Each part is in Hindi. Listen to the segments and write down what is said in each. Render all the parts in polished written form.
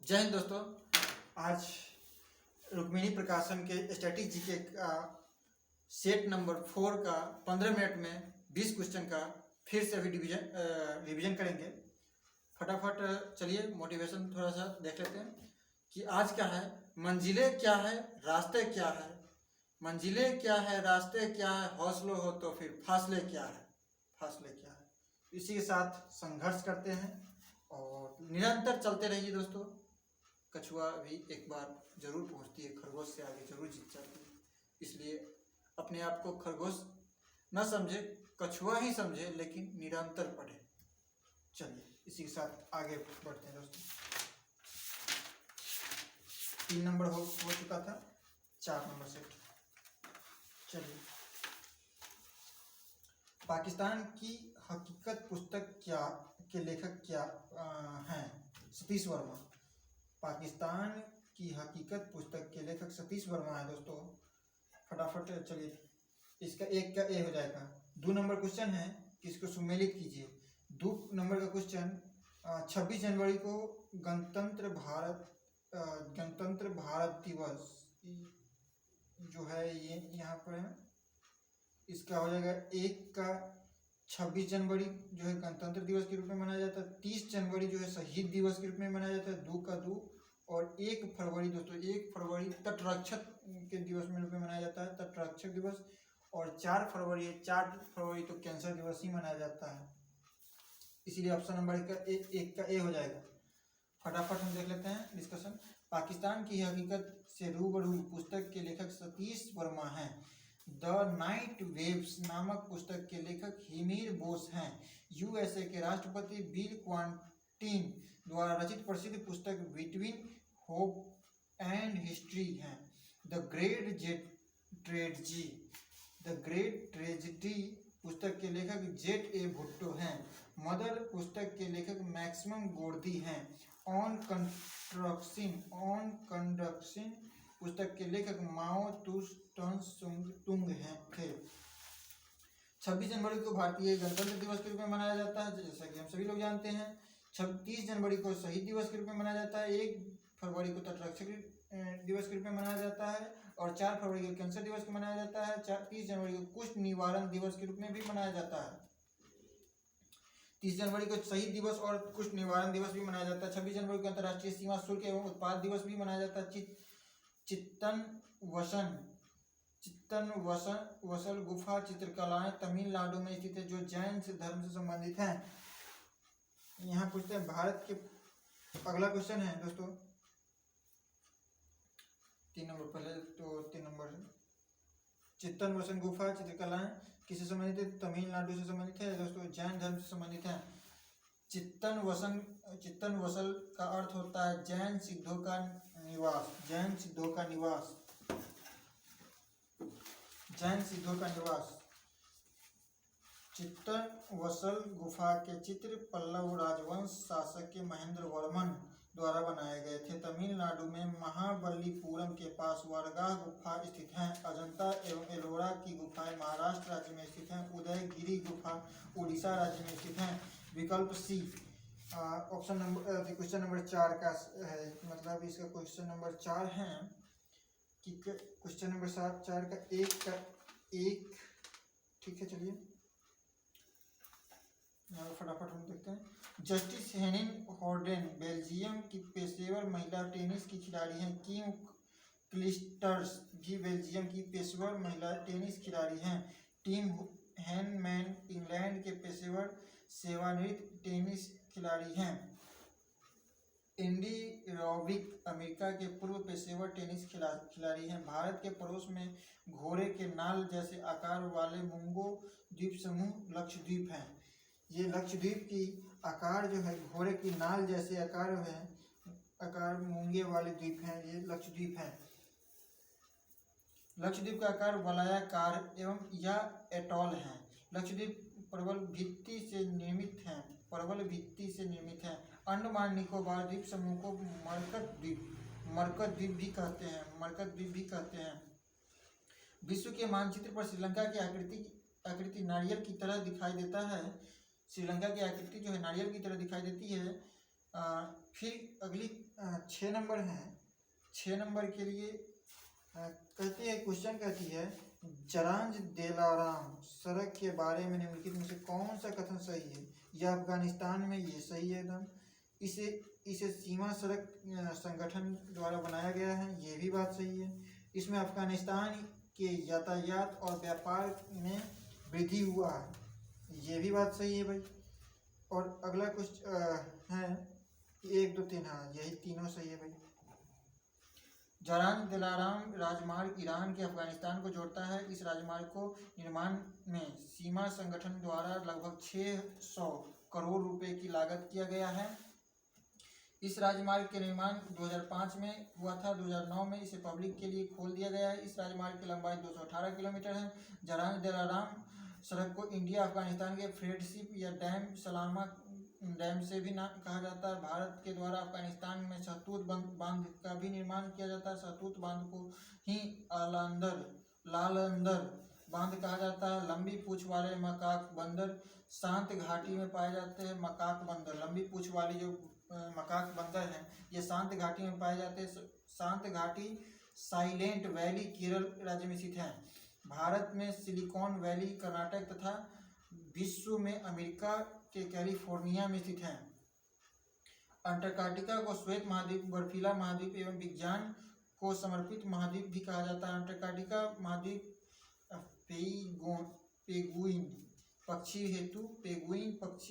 जय हिंद दोस्तों। आज रुक्मिणी प्रकाशन के स्टैटिक जीके का सेट नंबर 4 का 15 मिनट में 20 क्वेश्चन का फिर से अभी रिवीजन करेंगे। फटाफट चलिए मोटिवेशन थोड़ा सा देख लेते हैं कि आज क्या है। मंजिलें क्या है, रास्ते क्या है। मंजिलें क्या है, रास्ते क्या है, हौसलों हो तो फिर फासले क्या है, फासले क्या है। इसी के साथ संघर्ष करते हैं और निरंतर चलते रहिए दोस्तों। कछुआ भी एक बार जरूर पहुंचती है, खरगोश से आगे जरूर जीत जाती है। इसलिए अपने आप को खरगोश न समझे, कछुआ ही समझे, लेकिन निरंतर पढ़े। चलिए इसी के साथ आगे बढ़ते हैं दोस्तों। 3 नंबर हो चुका था, 4 नंबर सेट। चलिए, पाकिस्तान की हकीकत पुस्तक क्या के लेखक क्या हैं? सतीश वर्मा। पाकिस्तान की हकीकत पुस्तक के लेखक सतीश वर्मा है दोस्तों। फटाफट चलिए, इसका एक का ए हो जाएगा। 2 नंबर क्वेश्चन है कि इसको सुमेलित कीजिए। 2 नंबर का क्वेश्चन, 26 जनवरी को गणतंत्र भारत दिवस जो है ये यहाँ पर है, इसका हो जाएगा एक का 26 जनवरी जो है गणतंत्र दिवस के रूप में मनाया जाता है। 30 जनवरी जो है शहीद दिवस के रूप में मनाया जाता है, 2 का 2। और 1 फरवरी दोस्तों, 1 फरवरी तटरक्षक के दिवस में रूप में मनाया जाता है, तटरक्षक दिवस। और 4 फरवरी है, 4 फरवरी तो कैंसर दिवस ही मनाया जाता है। इसीलिए ऑप्शन नंबर एक का ए हो जाएगा। फटाफट हम देख लेते हैं डिस्कशन। पाकिस्तान की हकीकत से रूबरू पुस्तक के लेखक सतीश वर्मा हैं। द नाइट वेव्स नामक पुस्तक के लेखक हिमीर बोस हैं। यूएसए के राष्ट्रपति बिल क्लिंटन द्वारा रचित प्रसिद्ध पुस्तक बिटवीन होप एंड हिस्ट्री हैं। द ग्रेट ट्रेजेडी पुस्तक के लेखक जेट ए भुट्टो हैं। मदर पुस्तक के लेखक मैक्सिमम गोर्दी हैं। ऑन कंडक्शन पुस्तक के लेखक माओ तुंग हैं थे। 26 जनवरी को भारतीय गणतंत्र दिवस के रूप में मनाया जाता है, जैसा कि हम सभी लोग जानते हैं। 30 जनवरी को शहीद दिवस के रूप में मनाया जाता है। 1 फरवरी को तटरक्षक दिवस के रूप में मनाया जाता है। और 4 फरवरी को कैंसर दिवस को मनाया जाता है। 30 जनवरी को कुष्ठ निवारण दिवस के रूप में भी मनाया जाता है। 30 जनवरी को शहीद दिवस और कुष्ठ निवारण दिवस भी मनाया जाता है। 26 जनवरी को अंतर्राष्ट्रीय सीमा शुल्क एवं उत्पाद दिवस भी मनाया जाता है। चित्तन वसल गुफा चित्रकलाएं तमिलनाडु में स्थित है, जो जैन धर्म से संबंधित हैं। यहाँ पूछते हैं भारत के। अगला क्वेश्चन है दोस्तों 3 नंबर, पहले तो 3 नंबर। चित्तन वसन गुफा चित्रकलाएं किससे संबंधित है? तमिलनाडु से संबंधित है दोस्तों, जैन धर्म से संबंधित है। चित्तन वसल का अर्थ होता है जैन सिद्धों का निवास, जैन सिद्धों का निवास, जैन सिद्धों का निवास। चित्तन वसल गुफा के चित्र पल्लव राजवंश शासक के महेंद्र वर्मन द्वारा बनाए गए थे। तमिलनाडु में महाबलीपुरम के पास वारगाह गुफा स्थित हैं। अजंता एवं एलोरा की गुफाएं महाराष्ट्र राज्य में स्थित हैं। उदयगिरी गुफा उड़ीसा राज्य में स्थित हैं। विकल्प C option number question number 4 का है, मतलब इसका क्वेश्चन नंबर 4 है कि क्वेश्चन नंबर 4 का एक ठीक है। चलिए यहाँ फटाफट हम देखते हैं। जस्टिस हेनिन हॉर्डेन बेल्जियम की पेशेवर महिला टेनिस की खिलाड़ी हैं। किम क्लिस्टर्स भी बेल्जियम की पेशेवर महिला टेनिस खिलाड़ी हैं। टिम हैनमैन इंग्लैंड के पेशेवर सेवानिवृत्त टेनिस खिलाड़ी हैं। एंडी रॉबिक अमेरिका के पूर्व पेशेवर टेनिस खिलाड़ी हैं। भारत के पड़ोस में घोड़े के नाल जैसे आकार वाले मुंगो द्वीप समूह लक्षद्वीप हैं। ये लक्षद्वीप की आकार जो है घोड़े की नाल जैसे आकार मूंगे वाले द्वीप हैं, ये लक्षद्वीप हैं। लक्षद्वीप का आकार वलयाकार एवं या एटॉल है। लक्षद्वीप प्रबल भित्ति से निर्मित है। अंडमान निकोबार द्वीप समूह को मरकत द्वीप भी कहते हैं। विश्व के मानचित्र पर श्रीलंका की आकृति नारियल की तरह दिखाई देता है। श्रीलंका की आकृति जो है नारियल की तरह दिखाई देती है। फिर अगली 6 नंबर है, 6 नंबर के लिए कहती है, क्वेश्चन कहती है जरांज दिलाराम सड़क के बारे में निम्नलिखित में से कौन सा कथन सही है। यह अफगानिस्तान में, ये सही है एकदम। इसे सीमा सड़क संगठन द्वारा बनाया गया है, ये भी बात सही है। इसमें अफगानिस्तान के यातायात और व्यापार में वृद्धि हुआ है, ये भी बात सही है भाई। और अगला कुछ है 1 2 3, हाँ यही तीनों सही है भाई। जरान दिलाराम राजमार्ग ईरान के अफगानिस्तान को जोड़ता है। इस राजमार्ग को निर्माण में सीमा संगठन द्वारा लगभग 600 करोड़ रुपए की लागत किया गया है। इस राजमार्ग के निर्माण 2005 में हुआ था। 2009 में इसे पब्लिक के लिए खोल दिया गया है। इस राजमार्ग की लंबाई 218 किलोमीटर है। जरान दिलाराम सड़क को इंडिया अफगानिस्तान के फ्रेंडशिप या डैम सलामा डैम से भी नाम कहा जाता है। भारत के द्वारा अफगानिस्तान में सहतूत बांध का भी निर्माण किया जाता है। सहतूत बांध को ही लालंदर बांध कहा जाता है। लंबी पूंछ वाले मकाक बंदर शांत घाटी में पाए जाते हैं। मकाक बंदर, लंबी पूंछ वाली जो मकाक बंदर हैं, ये शांत घाटी में पाए जाते हैं। शांत घाटी साइलेंट वैली केरल राज्य में स्थित है। भारत में सिलिकॉन वैली कर्नाटक तथा विश्व में अमेरिका के कैलिफोर्निया में स्थित है। अंटार्कटिका को श्वेत महाद्वीप, बर्फीला महाद्वीप एवं विज्ञान को समर्पित महाद्वीप भी कहा जाता है। अंटार्कटिका महाद्वीप पेंगुइन पक्षी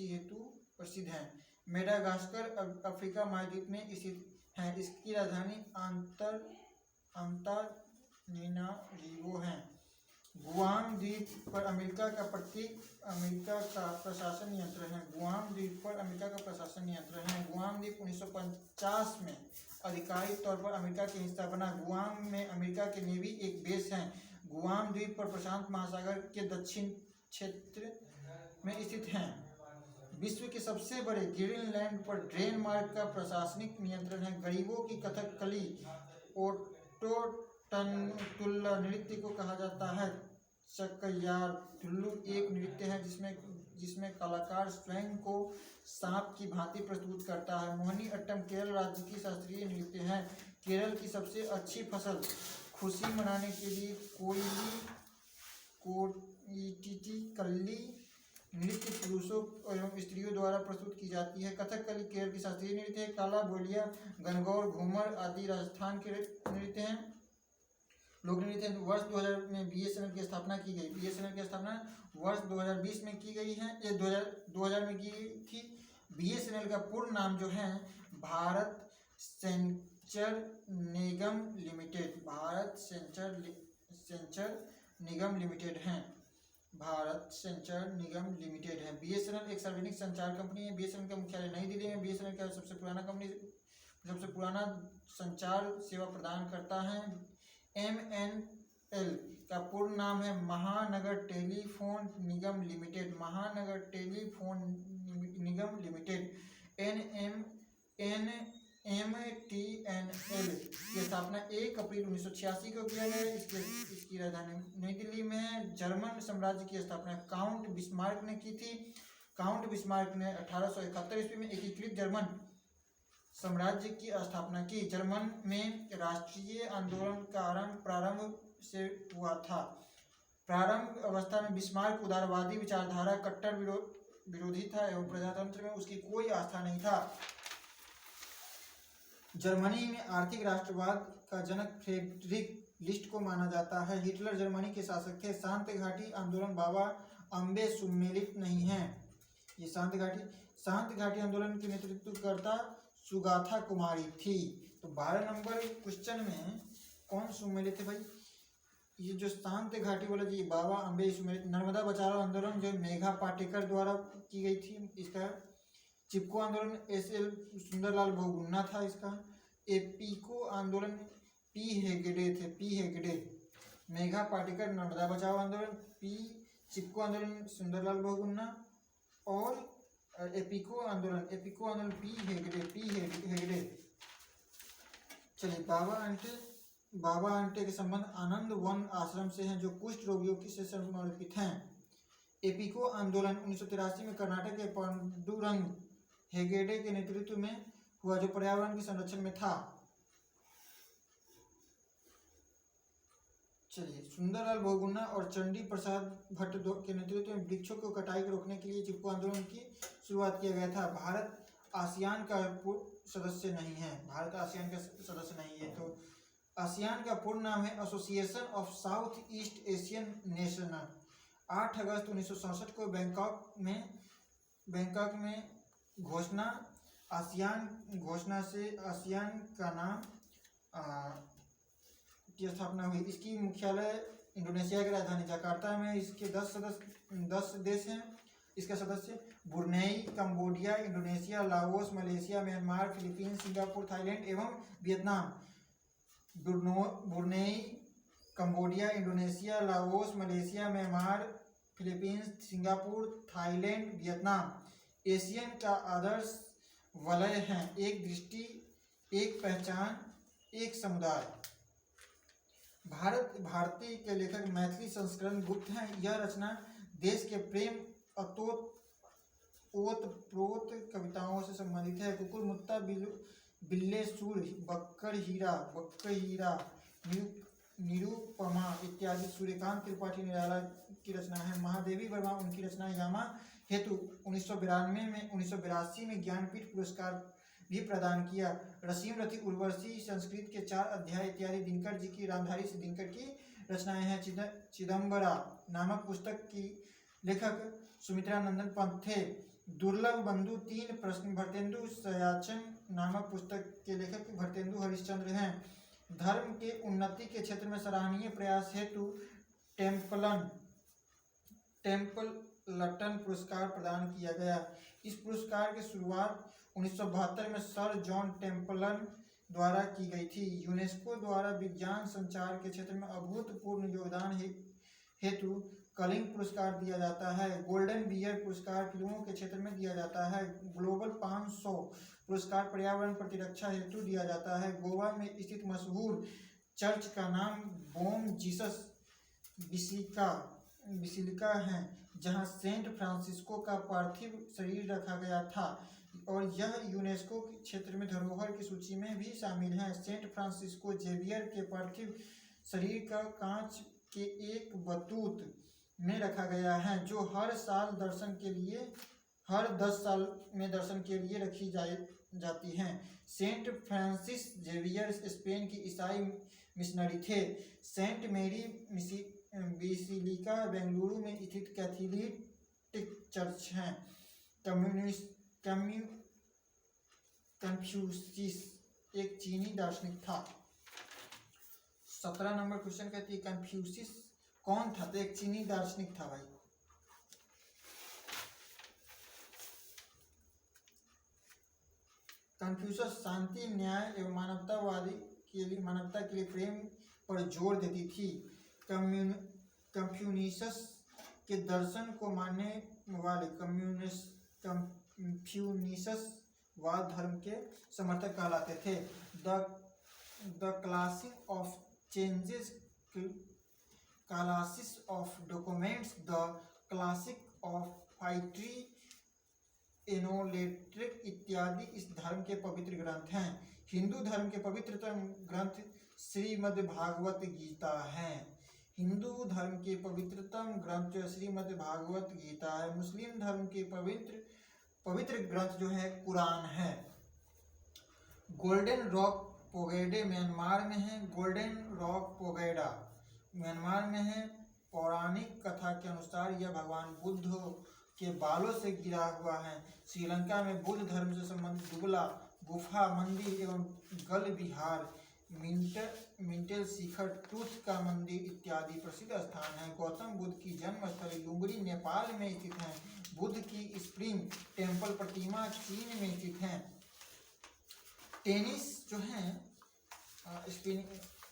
हेतु प्रसिद्ध है। मेडागास्कर अफ्रीका महाद्वीप में स्थित है। इसकी राजधानी अंतानारिवो है। गुआम द्वीप पर अमेरिका का प्रशासन नियंत्रण है। गुआम द्वीप पर अमेरिका का प्रशासन नियंत्रण है। गुआम द्वीप 1950 में आधिकारिक तौर पर अमेरिका के हिस्सा बना। गुआम में अमेरिका के नेवी एक बेस है। गुआम द्वीप पर प्रशांत महासागर के दक्षिण क्षेत्र में स्थित है। विश्व के सबसे बड़े ग्रीनलैंड पर डेनमार्क का प्रशासनिक नियंत्रण है। गरीबों की कथकली ओटोटुल्ला नृत्य को कहा जाता है। चक्कयार्थुल्लु एक नृत्य है जिसमें कलाकार स्वयं को सांप की भांति प्रस्तुत करता है। मोहिनी अट्टम केरल राज्य की शास्त्रीय नृत्य है। केरल की सबसे अच्छी फसल खुशी मनाने के लिए कोइटिकल्ली नृत्य पुरुषों एवं स्त्रियों द्वारा प्रस्तुत की जाती है। कथकली केरल की शास्त्रीय नृत्य है। काला बोलिया, गणगौर, घूमर आदि राजस्थान के नृत्य हैं, लोक नृत्य। वर्ष 2000 में बीएसएनएल की स्थापना की गई। बीएसएनएल की स्थापना वर्ष 2020 में की गई है। ये 2000 में की गई थी। बीएसएनएल का पूर्ण नाम जो है भारत सेंचर निगम लिमिटेड, भारत सेंचर निगम लिमिटेड है। भारत सेंचर निगम लिमिटेड है। बीएसएनएल एक सार्वजनिक संचार कंपनी है। बीएसएनएल का मुख्यालय नई दिल्ली में। बीएसएनएल का सबसे पुराना संचार सेवा प्रदान करता है। एमएनएल का पूर्ण नाम है महानगर टेलीफोन निगम लिमिटेड। महानगर टेलीफोन निगम लिमिटेड। एमटीएनएल की स्थापना 1 अप्रैल 1986 को किया गया। इसकी राजधानी नई दिल्ली में है। जर्मन साम्राज्य की स्थापना काउंट बिस्मार्क ने की थी। काउंट बिस्मार्क ने 1871 ईस्वी में एकीकृत जर्मन साम्राज्य की स्थापना की। जर्मन में राष्ट्रीय आंदोलन का प्रारंभ से हुआ था। प्रारंभ अवस्था में बिस्मार्क उदारवादी विचारधारा कट्टर विरोधी था एवं प्रजातंत्र में उसकी कोई आस्था नहीं था। जर्मनी में आर्थिक राष्ट्रवाद का जनक फ्रेडरिक लिस्ट को माना जाता है। हिटलर जर्मनी के शासक थे। शांत घाटी आंदोलन बाबा अम्बे सुमेलित नहीं है। ये शांत घाटी आंदोलन की नेतृत्वकर्ता सुगाथा कुमारी थी। तो 12 नंबर क्वेश्चन में कौन सुमेलित है भाई? ये जो शांत घाटी वाला जी बाबा अम्बे सुमेलित। नर्मदा बचाओ आंदोलन जो मेघा पाटेकर द्वारा की गई थी, इसका चिपको आंदोलन एसएल सुंदरलाल बहुगुणा था। इसका एपीको आंदोलन पी हेगड़े थे, पी हेगड़े। मेघा पाटेकर नर्मदा बचाओ आंदोलन, चिपको आंदोलन सुंदरलाल बहुगुणा और एपीको आंदोलन पी हेगड़े। चलिए बाबा अंटे के संबंध आनंद वन आश्रम से हैं जो कुष्ठ रोगियों से समर्पित हैं। एपीको आंदोलन 1983 में कर्नाटक के पांडुरंग हेगड़े के नेतृत्व में हुआ जो पर्यावरण के संरक्षण में था। चलिए, सुंदरलाल बहुगुणा और चंडी प्रसाद भट्ट के नेतृत्व में वृक्षों को कटाई को रोकने के लिए चिपको आंदोलन की शुरुआत किया गया था। भारत आसियान का सदस्य नहीं है। भारत आसियान का सदस्य नहीं है। तो आसियान का पूर्ण नाम है association of south east Asian nation. 8 अगस्त 1967 को बैंकॉक में घोषणा से आसियान का नाम की स्थापना हुई। इसकी मुख्यालय इंडोनेशिया की राजधानी जकार्ता में। इसके 10 देश हैं इसका सदस्य। Brunei, Cambodia, Indonesia, Laos, Malaysia, Myanmar, Philippines, Singapore, Thailand एवं Vietnam. Brunei, Cambodia, Indonesia, Laos, Malaysia, Myanmar, Philippines, Singapore, Thailand, Vietnam ASEAN का आदर्श वलय हैं। एक दृष्टि, एक पहचान, एक समुदाय। भारतीय के लेखक मैथिली संस्करण गुप्त हैं। यह रचना देश के प्रेम ओतप्रोत कविताओं से संबंधित है। कुकुर मुत्ता, बिल्ले सूर, बक्कर हीरा, निरुपमा इत्यादि सूर्यकांत त्रिपाठी निराला की रचना है। महादेवी वर्मा उनकी रचना यामा हेतु 1982 में ज्ञानपीठ पुरस्कार भी प्रदान किया। रसीम रथी उर्वशी, संस्कृत के 4 अध्याय इत्यादि दिनकर जी की, रामधारी से दिनकर की रचनाएं हैं। चिदम्बरा नामक पुस्तक की लेखक सुमित्रा नंदन पंत थे। दुर्लभ बंधु 3 प्रश्न भरतेंदु सयाचन नामक पुस्तक के लेखक भरतेंदु हरिश्चंद्र हैं। धर्म के उन्नति के क्षेत्र में सराहनीय प्रयास हेतु टेम्पलटन पुरस्कार प्रदान किया गया। इस पुरस्कार की शुरुआत 1972 में सर जॉन टेम्पलन द्वारा की गई थी। यूनेस्को द्वारा विज्ञान संचार के क्षेत्र में अभूतपूर्व योगदान हेतु कलिंग पुरस्कार दिया जाता है। गोल्डन बियर पुरस्कार फिल्मों के क्षेत्र में दिया जाता है। ग्लोबल 500 पुरस्कार पर्यावरण प्रतिरक्षा हेतु दिया जाता है। गोवा में स्थित मशहूर चर्च का नाम बोम जीसस बिसिलिका है, जहां सेंट फ्रांसिस्को का पार्थिव शरीर रखा गया था और यह यूनेस्को के क्षेत्र में धरोहर की सूची में भी शामिल है। सेंट फ्रांसिस्को जेवियर के पार्थिव शरीर का कांच के एक बतूत में रखा गया है, जो हर 10 साल में दर्शन के लिए रखी जाती हैं। सेंट फ्रांसिस जेवियर स्पेन की ईसाई मिशनरी थे। सेंट मेरी बेसिलिका बेंगलुरु में स्थित कैथोलिक चर्च है। कन्फ्यूशियस एक चीनी दार्शनिक था। 17 नंबर क्वेश्चन कहती है कन्फ्यूशियस कौन था? तो एक चीनी दार्शनिक था भाई। कन्फ्यूशियस शांति, न्याय एवं मानवता के लिए प्रेम पर जोर देती थी। कन्फ्यूशियस के दर्शन को मानने वाले कन्फ्यूशियस वाद धर्म के समर्थक कहलाते थे। The classic of changes, classics of documents, the classic of poetry, एनोलेट्रिक इत्यादि इस धर्म के पवित्र ग्रंथ हैं। हिंदू धर्म के पवित्रतम ग्रंथ श्रीमद् भागवत गीता है। हिंदू धर्म के पवित्रतम ग्रंथ श्रीमद् भागवत गीता है। मुस्लिम धर्म के पवित्र ग्रंथ जो है कुरान है। गोल्डन रॉक पोगैडा म्यांमार में है। गोल्डन रॉक पोगैडा म्यांमार में है। पौराणिक कथा के अनुसार यह भगवान बुद्ध के बालों से गिरा हुआ है। श्रीलंका में बुद्ध धर्म से संबंधित दुबला गुफा मंदिर एवं गल विहार, मिंटेल शिखर, टूथ का मंदिर इत्यादि प्रसिद्ध स्थान है। गौतम बुद्ध की जन्मस्थली लुंगड़ी नेपाल में स्थित है। बुद्ध की स्प्रिंग टेम्पल प्रतिमा चीन में स्थित है। टेनिस जो है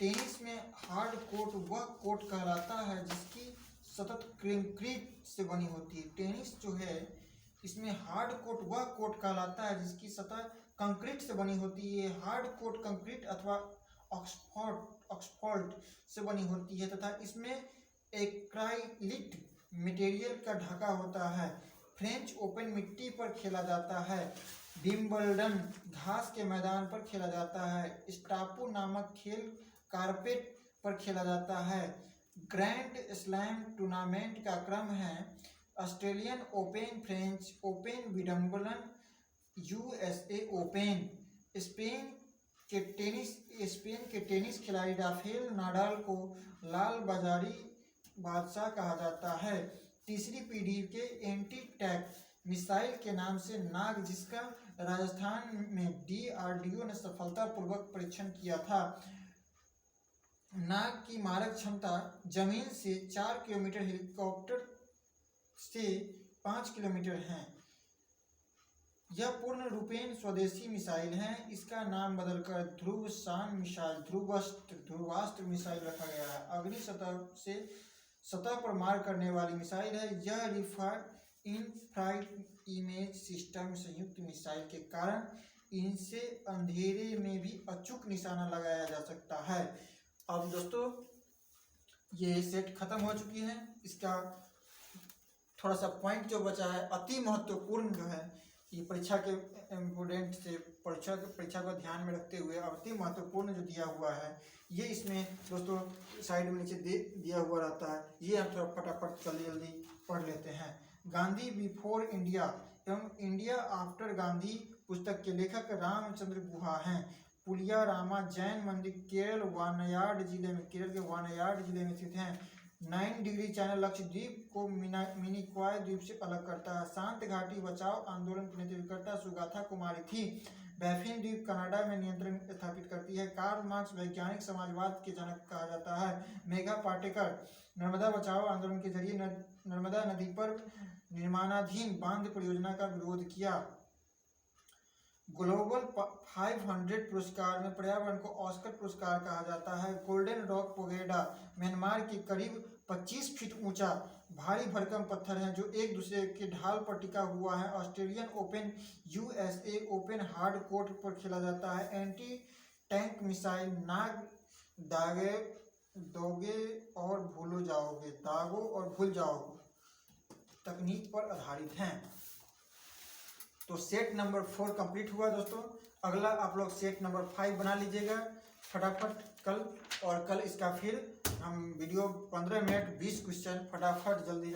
टेनिस में हार्ड कोर्ट वह कोर्ट कहलाता है जिसकी सतत कंक्रीट से बनी होती है। टेनिस जो है इसमें हार्ड कोर्ट वह कोर्ट कहलाता है जिसकी सतह कंक्रीट से बनी होती है। हार्ड कोर्ट कंक्रीट अथवा ऑक्सफोर्ड से बनी होती है तथा इसमें एक्राइलिक मटेरियल का ढका होता है। फ्रेंच ओपन मिट्टी पर खेला जाता है। विंबलडन घास के मैदान पर खेला जाता है। स्टापू नामक खेल कारपेट पर खेला जाता है। ग्रैंड स्लैम टूर्नामेंट का क्रम है Australian open, French open, Wimbledon, USA open. Spain के टेनिस खिलाड़ी राफेल नाडाल को लाल बाजारी बादशाह कहा जाता है। तीसरी पीढ़ी के एंटी टैंक मिसाइल के नाम से नाग, जिसका राजस्थान में डीआरडीओ ने सफलतापूर्वक परीक्षण किया था। नाग की मारक क्षमता जमीन से 4 किलोमीटर, हेलीकॉप्टर से 5 किलोमीटर है। यह पूर्ण रूपेण स्वदेशी मिसाइल है। इसका नाम बदलकर ध्रुवशान मिसाइल, ध्रुवास्त्र मिसाइल रखा गया है। अग्नि से सतह पर मार करने वाली मिसाइल है। यह रिफाइंड इन-फ्लाइट इमेज सिस्टम संयुक्त मिसाइल के कारण इनसे अंधेरे में भी अचूक निशाना लगाया जा सकता है। अब दोस्तों ये सेट खत्म हो चुकी है। इसका थोड़ा सा पॉइंट जो बचा है, अति महत्वपूर्ण जो है, ये परीक्षा के इम्पोर्टेंट से परीक्षा को ध्यान में रखते हुए अति महत्वपूर्ण जो दिया हुआ है, ये इसमें दोस्तों साइड में नीचे दिया हुआ रहता है। ये हम थोड़ा फटाफट जल्दी पढ़ लेते हैं। गांधी बिफोर इंडिया एवं इंडिया आफ्टर गांधी पुस्तक के लेखक रामचंद्र गुहा हैं। पुलिया रामा जैन मंदिर केरल के वायनाड जिले में स्थित हैं। 9 डिग्री चैनल लक्षद्वीप को मिनिकॉय द्वीप से अलग करता है। शांत घाटी बचाओ आंदोलन की नेतृत्वकर्ता सुगाथा कुमारी थी। बैफिन द्वीप कनाडा में नियंत्रण स्थापित करती है। कार्ल मार्क्स वैज्ञानिक समाजवाद के जनक कहा जाता है। मेघा पाटेकर नर्मदा बचाओ आंदोलन के जरिए नर्मदा नदी पर निर्माणाधीन बांध परियोजना का विरोध किया। ग्लोबल 500 पुरस्कार में पर्यावरण को ऑस्कर पुरस्कार कहा जाता है। गोल्डन रॉक पगोडा म्यांमार के करीब 25 फीट ऊंचा भारी भरकम पत्थर है जो एक दूसरे के ढाल पर टिका हुआ है। Australian open, USA open hard court पर खेला जाता है। एंटी टैंक मिसाइल नाग दागोगे और भूल जाओगे तकनीक पर आधारित हैं। तो सेट नंबर 4 कंप्लीट हुआ दोस्तों। अगला आप लोग सेट नंबर 5 बना लीजिएगा फटाफट कल, और कल इसका फिर हम वीडियो 15 मिनट 20 क्वेश्चन फटाफट जल्दी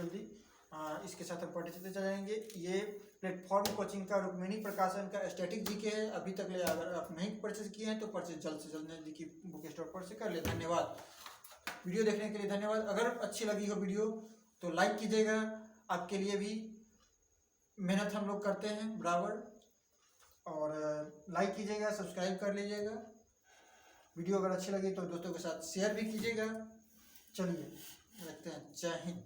इसके साथ हम पढ़ते चले जाएंगे। ये प्लेटफॉर्म कोचिंग का रुक्मिणी प्रकाशन का स्टैटिक जीके है। अभी तक ले अगर आप नहीं परचेज किए हैं तो परचेज जल्द से जल्द नजदीकी बुक स्टोर पर से कर ले। धन्यवाद, वीडियो देखने के लिए धन्यवाद। अगर अच्छी लगी हो वीडियो तो लाइक कीजिएगा। आपके लिए भी मेहनत हम लोग करते हैं बराबर, और लाइक कीजिएगा, सब्सक्राइब कर लीजिएगा। वीडियो अगर अच्छी लगी तो दोस्तों के साथ शेयर भी कीजिएगा। चलिए रखते हैं। जय हिंद।